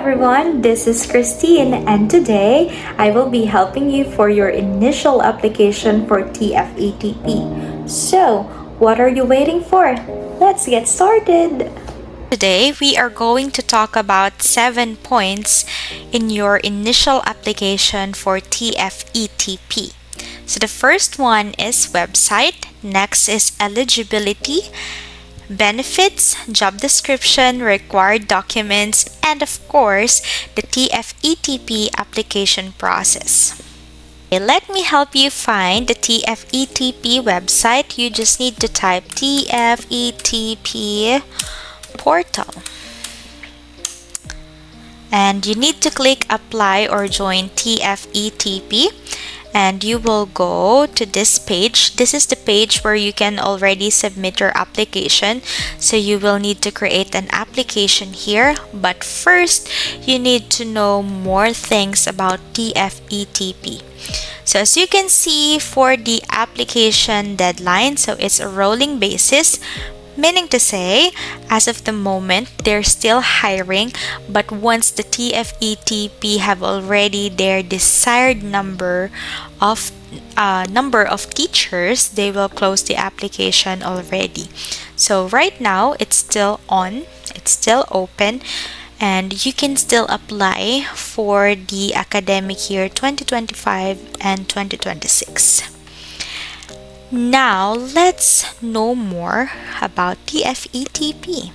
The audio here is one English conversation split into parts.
everyone, this is Christine, and today I will be helping you for your initial application for TFETP. So, what are you waiting for? Let's get started! Today, we are going to talk about 7 points in your initial application for TFETP. So, the first one is website, next is eligibility, benefits, job description, required documents, and of course, the TFETP application process. Okay, let me help you find the TFETP website. You just need to type TFETP portal. And you need to click apply or join TFETP. And you will go to this page. This is the page where you can already submit your application. So you will need to create an application here. But first, you need to know more things about TFETP. So as you can see for the application deadline, so it's a rolling basis. Meaning to say, as of the moment, they're still hiring, but once the TFETP have already their desired number of teachers, they will close the application already. So right now, it's still on, it's still open, and you can still apply for the academic year 2025 and 2026. Now, let's know more about TFETP.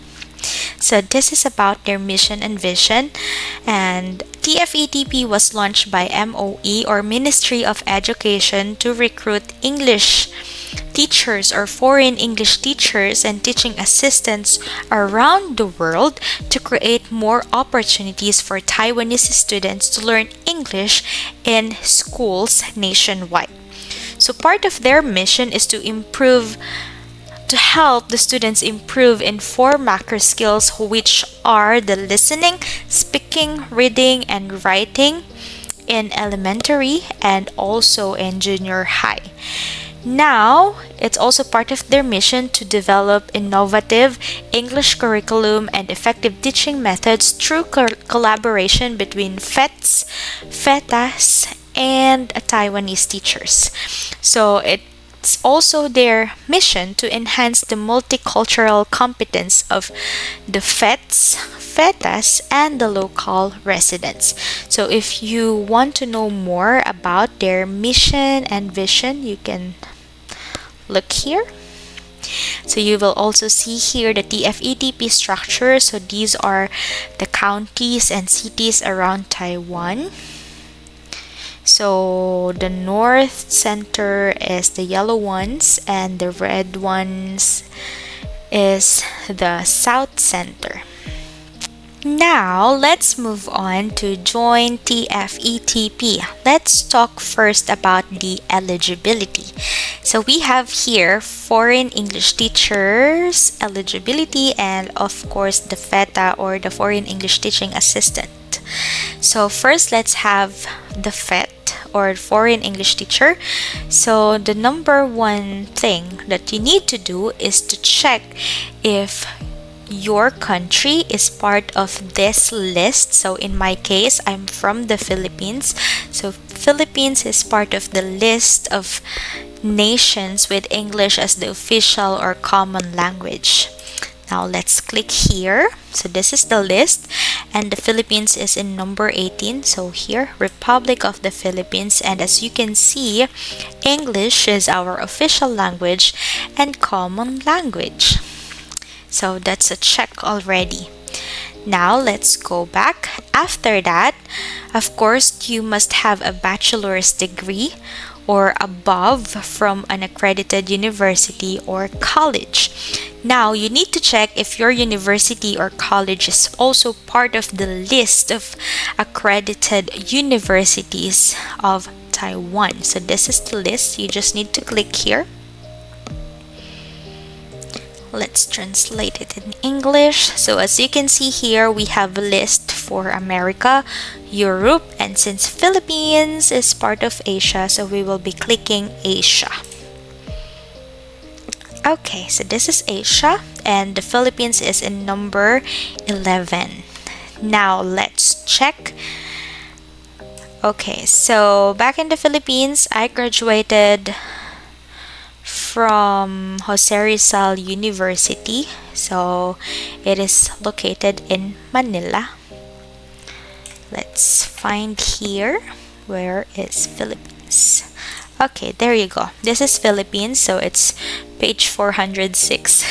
So this is about their mission and vision, and TFETP was launched by MOE or Ministry of Education to recruit English teachers or foreign English teachers and teaching assistants around the world to create more opportunities for Taiwanese students to learn English in schools nationwide. So part of their mission is to help the students improve in 4 macro skills, which are the listening, speaking, reading, and writing in elementary and also in junior high. Now, it's also part of their mission to develop innovative English curriculum and effective teaching methods through collaboration between FETs, FETAs, and Taiwanese teachers. So it's also their mission to enhance the multicultural competence of the FETs, FETAs, and the local residents. So if you want to know more about their mission and vision, you can look here. So you will also see here the TFETP structure. So these are the counties and cities around Taiwan. So the north center is the yellow ones and the red ones is the south center. Now, let's move on to join TFETP. Let's talk first about the eligibility. So we have here foreign English teachers, eligibility, and of course the FETA or the foreign English teaching assistant. So first, let's have the FET or foreign English teacher. So the number one thing that you need to do is to check if your country is part of this list. So in my case, I'm from the Philippines. So Philippines is part of the list of nations with English as the official or common language. Now let's click here. So this is the list and the Philippines is in number 18. So here, Republic of the Philippines, and as you can see, English is our official language and common language. So that's a check already. Now let's go back. After that, of course, you must have a bachelor's degree or above from an accredited university or college. Now, you need to check if your university or college is also part of the list of accredited universities of Taiwan. So this is the list. You just need to click here. Let's translate it in English. So as you can see here, we have a list for America, Europe, and since Philippines is part of Asia, so we will be clicking Asia. Okay, so this is Asia and the Philippines is in number 11. Now let's check. Okay, so back in the Philippines, I graduated from Jose Rizal University. So it is located in Manila. Let's find here. Where is Philippines? Okay, there you go. This is Philippines, so it's page 406.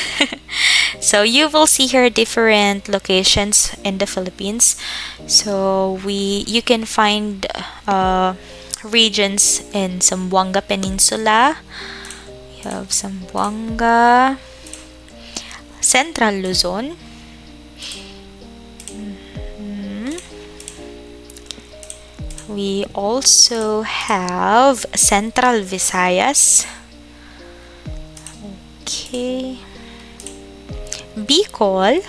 So you will see here different locations in the Philippines. So you can find regions in Zamboanga Peninsula. We have Zamboanga, Central Luzon. We also have Central Visayas. Okay. Bicol,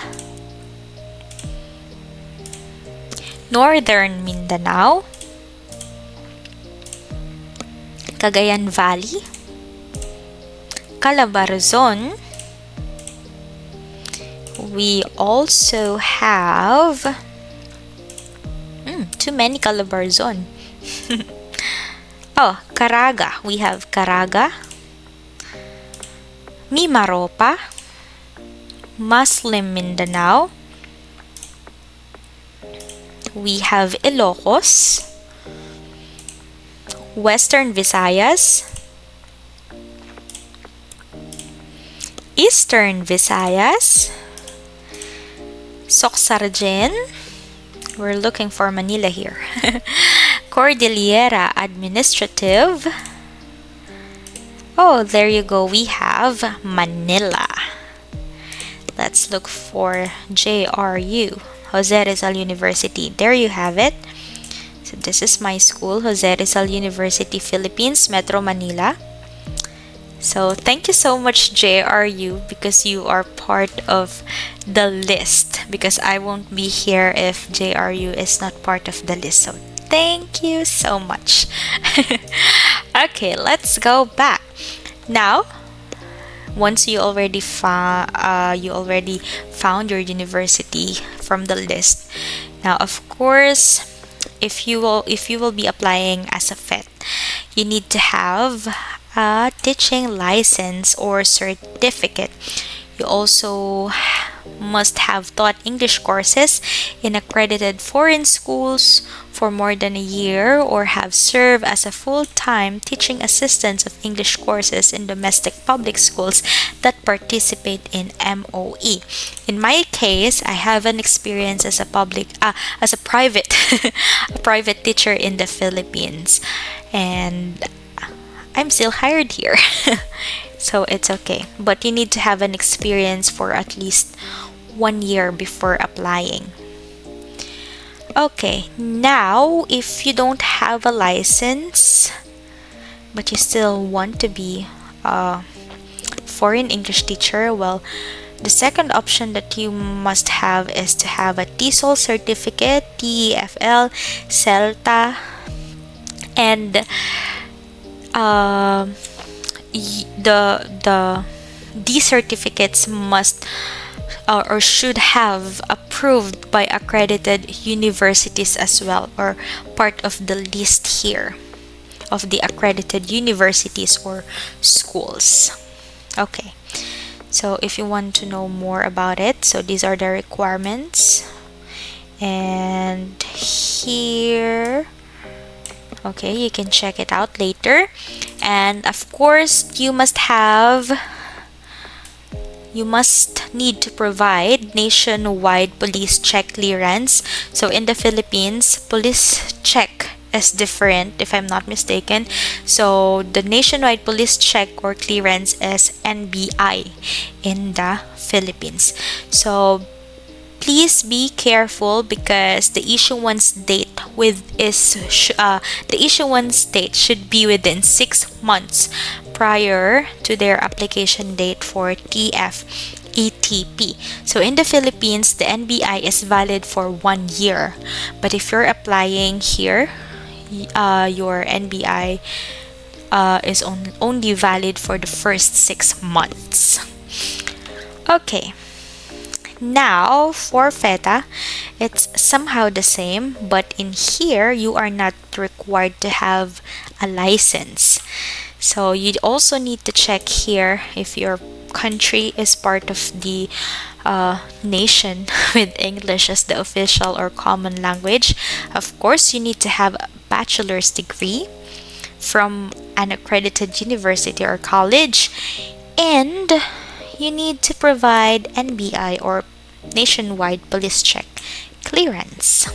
Northern Mindanao, Cagayan Valley, Calabarzon. We also have too many Calabarzon. Oh, Caraga. We have Caraga, Mimaropa, Muslim Mindanao. We have Ilocos, Western Visayas, Eastern Visayas, Soxargen. We're looking for Manila here. Cordillera Administrative. Oh, there you go. We have Manila. Let's look for JRU, Jose Rizal University. There you have it. So this is my school, Jose Rizal University, Philippines, Metro Manila. So thank you so much, JRU, because you are part of the list, because I won't be here if JRU is not part of the list. So thank you so much. Okay, let's go back. Now, once you already found your university from the list. Now, of course, if you will be applying as a FET, you need to have a teaching license or certificate. You also must have taught English courses in accredited foreign schools for more than a year, or have served as a full-time teaching assistant of English courses in domestic public schools that participate in MOE. In my case, I have an experience as a private a private teacher in the Philippines, and I'm still hired here. So it's okay, but you need to have an experience for at least 1 year before applying. Okay, now if you don't have a license but you still want to be a foreign English teacher, well, the second option that you must have is to have a TESOL certificate, TEFL, CELTA, and these certificates must or should have approved by accredited universities as well, or part of the list here of the accredited universities or schools. Okay, so if you want to know more about it, so these are the requirements, and here, okay, you can check it out later. And of course, you must need to provide nationwide police check clearance. So in the Philippines, police check is different, if I'm not mistaken. So the nationwide police check or clearance is NBI in the Philippines. So please be careful, because the issuance date should be within 6 months prior to their application date for TFETP. So in the Philippines, the NBI is valid for 1 year, but if you're applying here, your NBI is only valid for the first 6 months. Okay, Now, for FETA, it's somehow the same, but in here, you are not required to have a license. So you also need to check here if your country is part of the nation with English as the official or common language. Of course, you need to have a bachelor's degree from an accredited university or college, and you need to provide NBI or nationwide police check clearance.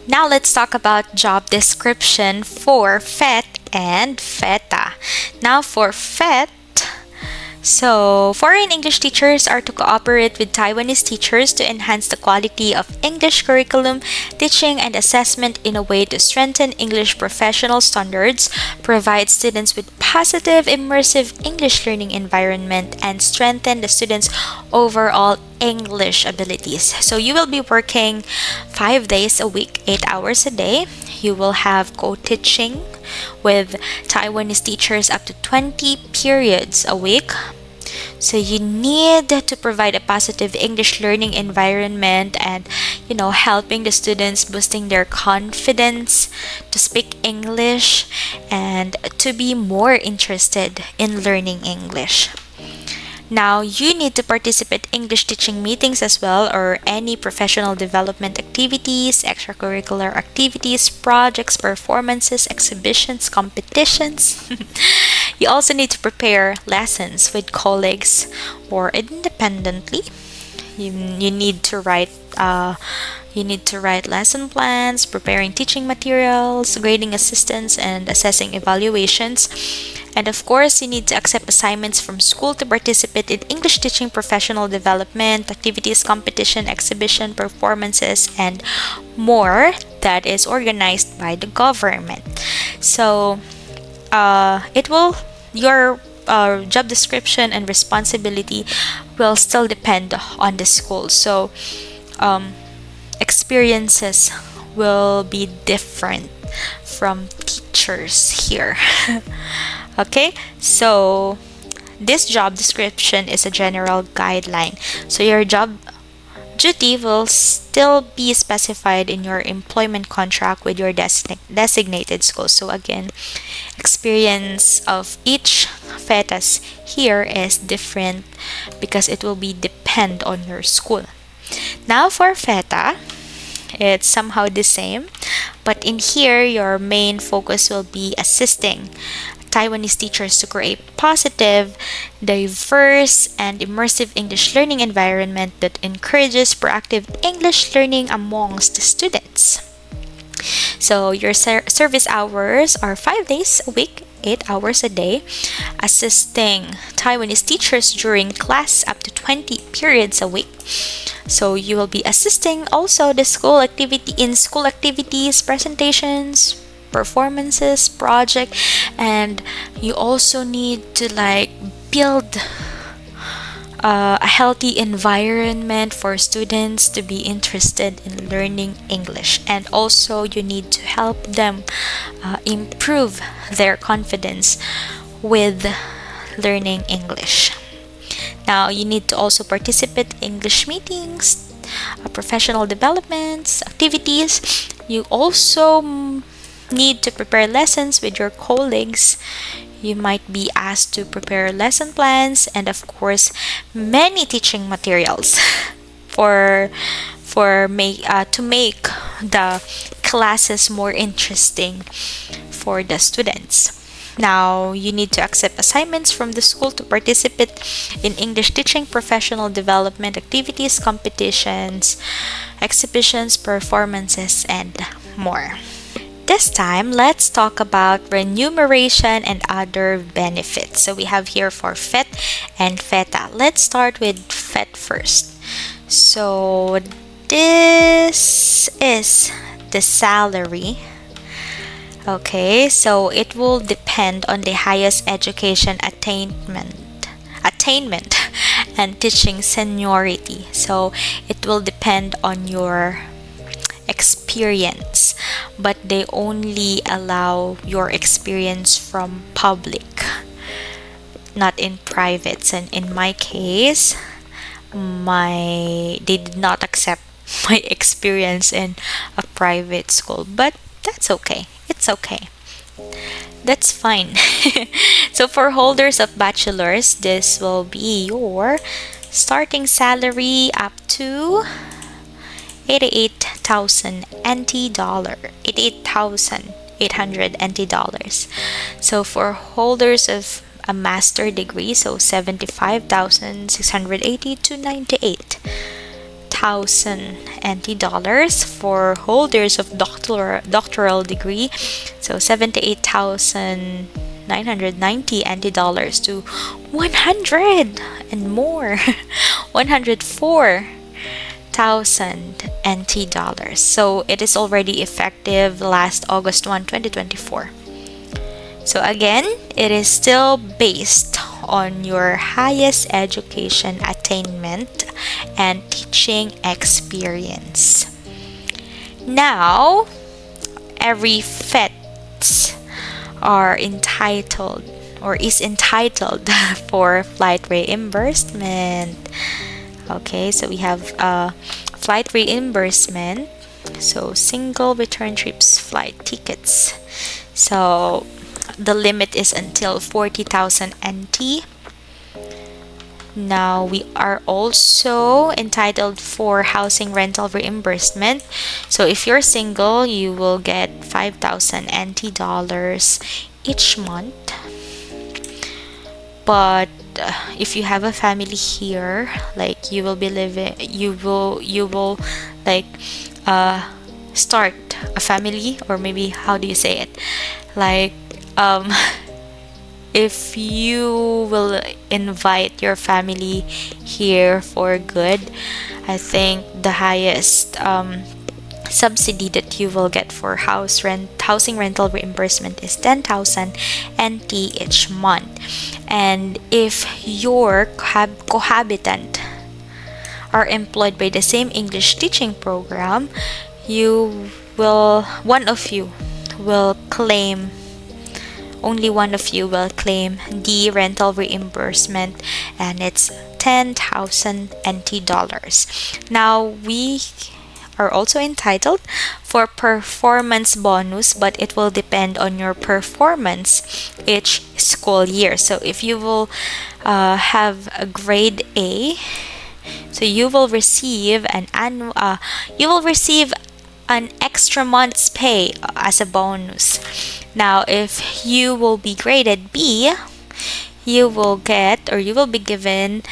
Now let's talk about job description for FET and FETA. Now for FET, so foreign English teachers are to cooperate with Taiwanese teachers to enhance the quality of English curriculum, teaching, and assessment in a way to strengthen English professional standards, provide students with positive, immersive English learning environment, and strengthen the students' overall English abilities. So you will be working 5 days a week, 8 hours a day. You will have co-teaching with Taiwanese teachers up to 20 periods a week. So you need to provide a positive English learning environment and, helping the students boosting their confidence to speak English and to be more interested in learning English. Now, you need to participate in English teaching meetings as well, or any professional development activities, extracurricular activities, projects, performances, exhibitions, competitions. You also need to prepare lessons with colleagues or independently. You need to write lesson plans, preparing teaching materials, grading assistance, and assessing evaluations. And of course, you need to accept assignments from school to participate in English teaching, professional development, activities, competition, exhibition, performances, and more that is organized by the government. So, your job description and responsibility will still depend on the school. So, experiences will be different from teachers here. Okay, so this job description is a general guideline. So your job duty will still be specified in your employment contract with your designated school. So again, experience of each FETAs here is different because it will be depend on your school. Now for FETA, it's somehow the same, but in here your main focus will be assisting Taiwanese teachers to create positive, diverse, and immersive English learning environment that encourages proactive English learning amongst the students. So your service hours are 5 days a week, 8 hours a day, assisting Taiwanese teachers during class up to 20 periods a week. So you will be assisting also the school activities, presentations, performances, project, and you also need to build a healthy environment for students to be interested in learning English, and also you need to help them improve their confidence with learning English. Now you need to also participate in English meetings, professional developments, activities. You also need to prepare lessons with your colleagues. You might be asked to prepare lesson plans and of course many teaching materials to make the classes more interesting for the students. Now, you need to accept assignments from the school to participate in English teaching, professional development activities, competitions, exhibitions, performances, and more. This time, let's talk about remuneration and other benefits. So we have here for FET and FETA. Let's start with FET first. So this is the salary. Okay, so it will depend on the highest education attainment and teaching seniority. So it will depend on your experience, but they only allow your experience from public, not in privates. And in my case, they did not accept my experience in a private school, but that's okay. It's okay. That's fine. So for holders of bachelor's, this will be your starting salary up to 88,000 NT dollar, 88,800 NT dollars. So for holders of a master degree, so 75,680 to 98,000 NT dollars. For holders of doctoral degree, so 78,990 NT dollars to 100 and more, 104,000 NT dollars. So it is already effective last August 1, 2024. So again, it is still based on your highest education attainment and teaching experience. Now, every FETs are entitled or is entitled for flight reimbursement. Okay, so we have flight reimbursement, so single return trips flight tickets. So the limit is until 40,000 NT. Now we are also entitled for housing rental reimbursement. So if you're single, you will get 5,000 NT dollars each month. But if you have a family here, like you will be living, you will like start a family, or maybe how do you say it, like if you will invite your family here for good, I think the highest subsidy that you will get for housing rental reimbursement is 10,000 NT each month. And if your cohabitant are employed by the same English teaching program, one of you will claim the rental reimbursement, and it's 10,000 NT dollars. Now we are also entitled for performance bonus, but it will depend on your performance each school year. So if you will have a grade A, so you will receive an extra month's pay as a bonus. Now if you will be graded B, you will be given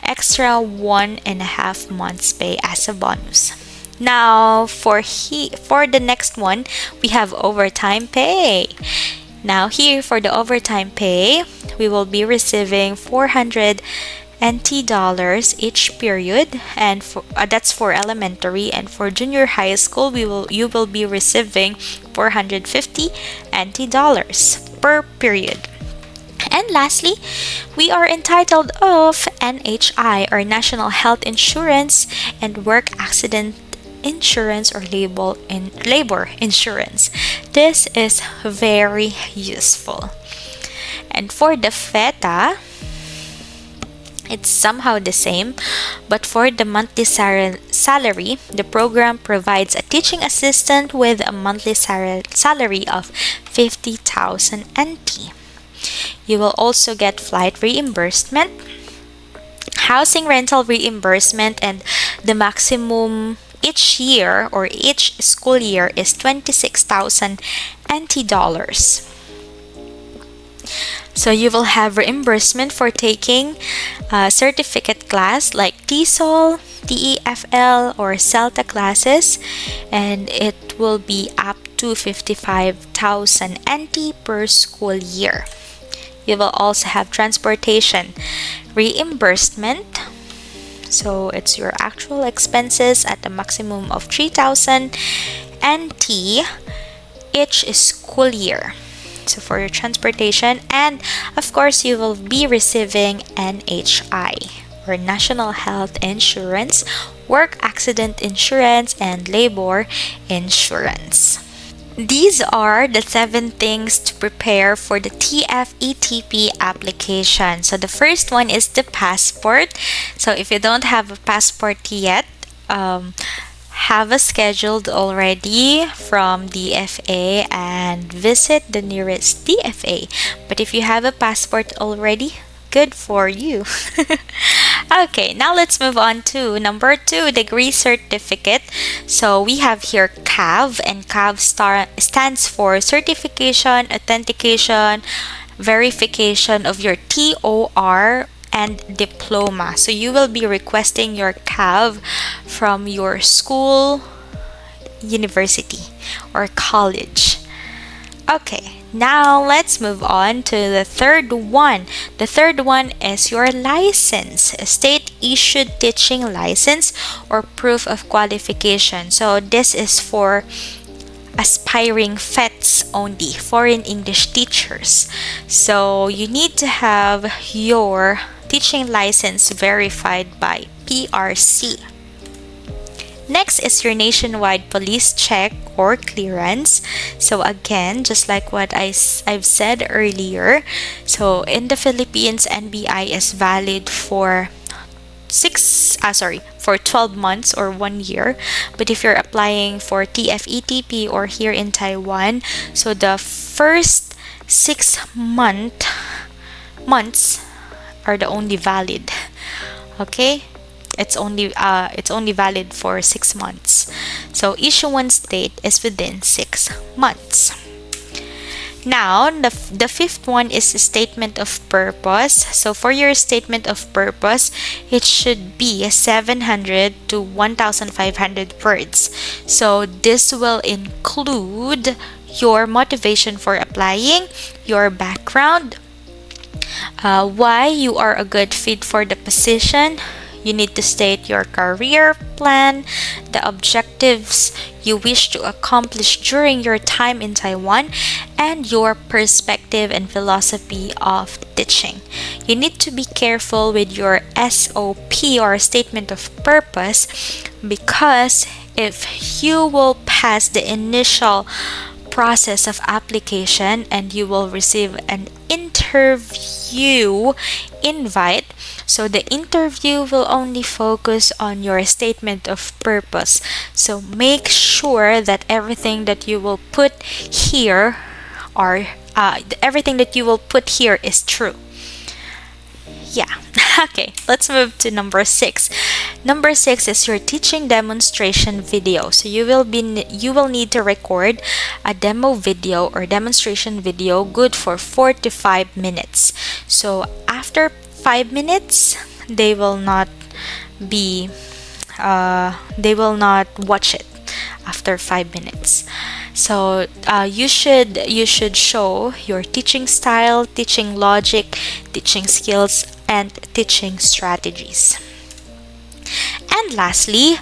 extra 1.5 months pay as a bonus. Now for the next one, we have overtime pay. Now here for the overtime pay, we will be receiving 400 NT dollars each period, and that's for elementary, and for junior high school you will be receiving 450 NT dollars per period. And lastly, we are entitled of NHI, or National Health Insurance, and Work Accident Insurance, or labor insurance. This is very useful. And for the FETA, it's somehow the same, but for the monthly salary, the program provides a teaching assistant with a monthly salary of 50,000 NT. You will also get flight reimbursement, housing rental reimbursement, and the maximum each year or each school year is 26,000 NT dollars. So you will have reimbursement for taking a certificate class like TESOL, TEFL, or CELTA classes, and it will be up to 55,000 NT per school year. You will also have transportation reimbursement. So it's your actual expenses at a maximum of 3,000 NT each school year. So for your transportation, and of course you will be receiving NHI, or National Health Insurance, Work Accident Insurance, and Labor Insurance. These are the 7 things to prepare for the TFETP application. So the first one is the passport. So if you don't have a passport yet, have a scheduled already from DFA and visit the nearest DFA. But if you have a passport already, good for you. Okay, now let's move on to number 2, degree certificate. So we have here CAV, and CAV stands for Certification, Authentication, Verification of your TOR and diploma. So you will be requesting your CAV from your school, university, or college. Okay, now let's move on to the third one. The third one is your license, a state-issued teaching license or proof of qualification. So this is for aspiring FETs only, foreign English teachers. So you need to have your teaching license verified by PRC. Next is your nationwide police check or clearance. So again, just like what I've said earlier, so in the Philippines, NBI is valid for 12 months or 1 year. But if you're applying for TFETP or here in Taiwan, so the first 6 months are the only valid. Okay, it's only valid for 6 months. So issuance date is within 6 months. Now, the fifth one is a statement of purpose. So for your statement of purpose, it should be 700 to 1,500 words. So this will include your motivation for applying, your background, why you are a good fit for the position. You need to state your career plan, the objectives you wish to accomplish during your time in Taiwan, and your perspective and philosophy of teaching. You need to be careful with your SOP or statement of purpose, because if you will pass the initial process of application and you will receive an interview invite, so the interview will only focus on your statement of purpose. So make sure that everything that you will put here is true. Yeah. Okay, let's move to number 6. Number 6 is your teaching demonstration video. So you will need to record a demo video or demonstration video good for 4 to 5 minutes. So after 5 minutes, they will not watch it after 5 minutes. So you should show your teaching style, teaching logic, teaching skills, and teaching strategies. And lastly,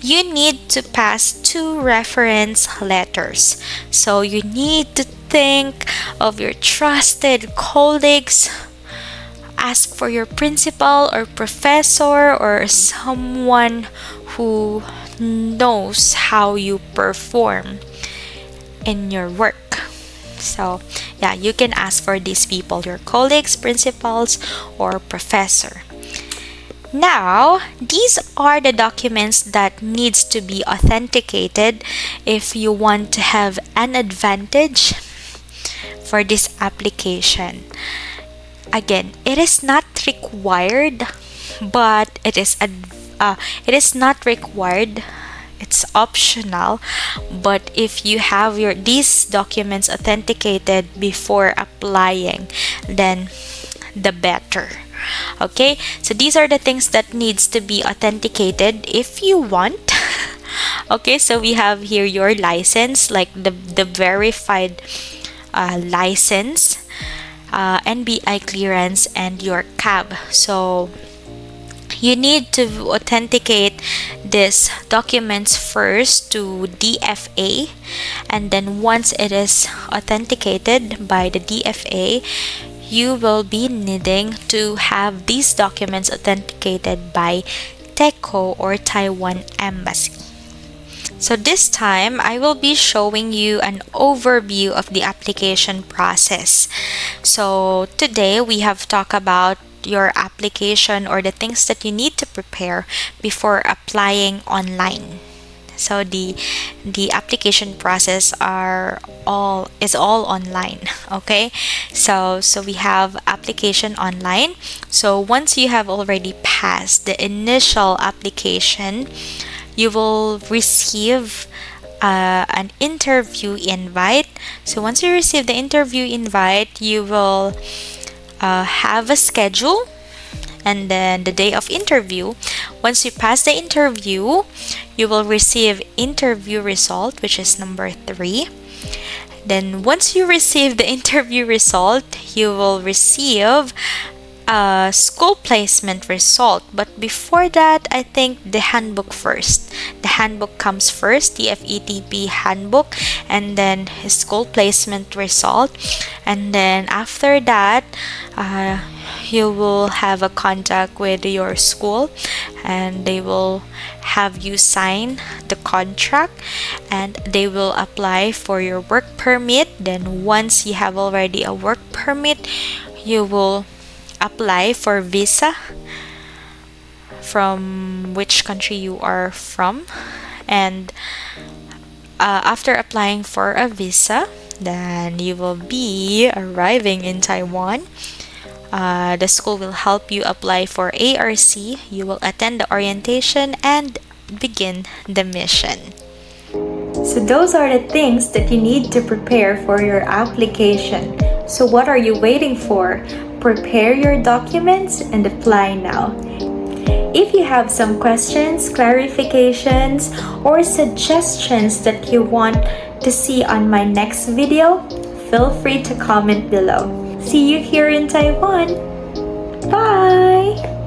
you need to pass 2 reference letters. So you need to think of your trusted colleagues, ask for your principal or professor or someone who knows how you perform in your work. So yeah, you can ask for these people, your colleagues, principals, or professor. Now, these are the documents that needs to be authenticated if you want to have an advantage for this application. Again, it is not required, but it is not required. It's optional, but if you have these documents authenticated before applying, then the better. Okay, so these are the things that needs to be authenticated if you want. Okay, so we have here your license, like the verified license, NBI clearance, and your CAB. So you need to authenticate these documents first to DFA, and then once it is authenticated by the DFA, you will be needing to have these documents authenticated by TECO or Taiwan Embassy. So this time, I will be showing you an overview of the application process. So today, we have talked about your application or the things that you need to prepare before applying online. So the application process is all online. Okay, so we have application online. So once you have already passed the initial application, you will receive an interview invite. So once you receive the interview invite, you will have a schedule, and then the day of interview. Once you pass the interview, you will receive interview result, which is number 3. Then once you receive the interview result, you will receive a school placement result. But before that, I think the handbook first. The handbook comes first, the Tfetp handbook, and then school placement result. And then after that, you will have a contact with your school, and they will have you sign the contract, and they will apply for your work permit. Then once you have already a work permit, you will apply for visa from which country you are from. And after applying for a visa, then you will be arriving in Taiwan. The school will help you apply for ARC. You will attend the orientation and begin the mission. So those are the things that you need to prepare for your application. So what are you waiting for? Prepare your documents and apply now. If you have some questions, clarifications, or suggestions that you want to see on my next video, feel free to comment below. See you here in Taiwan. Bye!